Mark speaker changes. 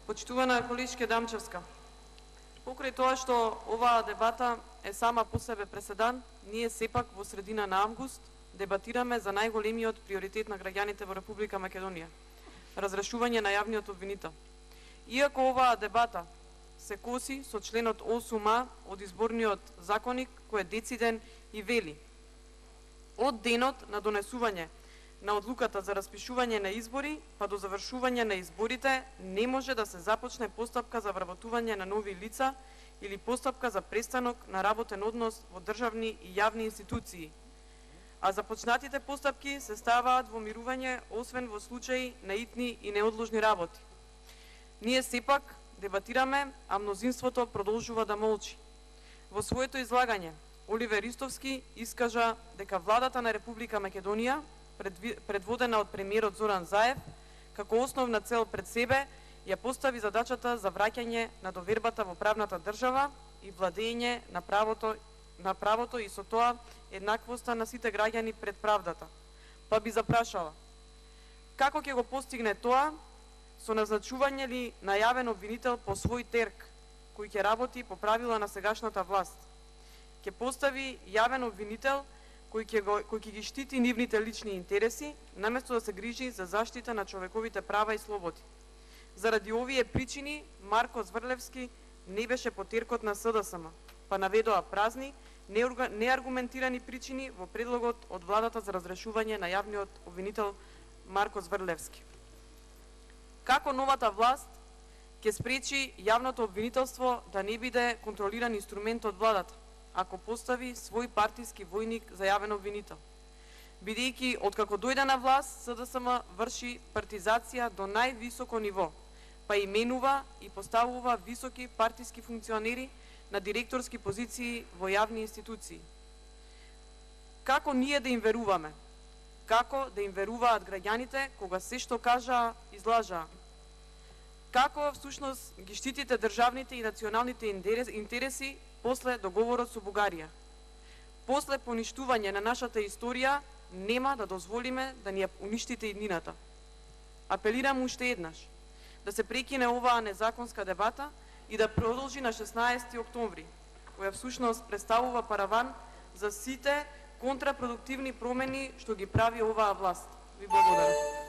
Speaker 1: Почитувана колешке Дамчевска, покрај тоа што оваа дебата е сама по себе преседан, ние сепак во средина на август дебатираме за најголемиот приоритет на граѓаните во Република Македонија – разрешување на јавниот обвинител. Иако оваа дебата се коси со членот 8а од изборниот законник кој е дециден и вели: од денот на донесување на одлуката за распишување на избори па до завршување на изборите не може да се започне постапка за вработување на нови лица или постапка за престанок на работен однос во државни и јавни институции, а започнатите постапки се ставаат во мирување освен во случаи на итни и неодложни работи. Ние сепак дебатираме, а мнозинството продолжува да молчи. Во своето излагање, Оливер Ристовски искажа дека владата на Република Македонија, предводена од премиерот Зоран Заев, како основна цел пред себе, ја постави задачата за враќање на довербата во правната држава и владење на правото и со тоа еднаквоста на сите граѓани пред правдата. Па би запрашала: како ќе го постигне тоа? Со назначување ли најавен обвинител по свој терк, кој ќе работи по правила на сегашната власт? Ќе постави јавен обвинител кој ќе ги штити нивните лични интереси, наместо да се грижи за заштита на човековите права и слободи. Заради овие причини Марко Зврлевски не беше по теркот на СДСМ, па наведоа празни, неаргументирани причини во предлогот од владата за разрешување на јавниот обвинител Марко Зврлевски. Како новата власт ќе спречи јавното обвинителство да не биде контролиран инструмент од владата, ако постави свој партиски војник за јавен обвинител? Бидејќи откако дојде на власт, СДСМ врши партизација до највисоко ниво, па именува и поставува високи партиски функционери на директорски позиции во јавни институции. Како ние да им веруваме? Како да им веруваат граѓаните кога се што кажаа, излажаа? Како всушност ги штитите државните и националните интереси после договорот со Бугарија? После поништување на нашата историја нема да дозволиме да ни ја уништите иднината. Апелирам уште еднаш да се прекине оваа незаконска дебата и да продолжи на 16 октомври, која всушност представува параван за сите контрапродуктивни промени што ги прави оваа власт. Ви благодарам.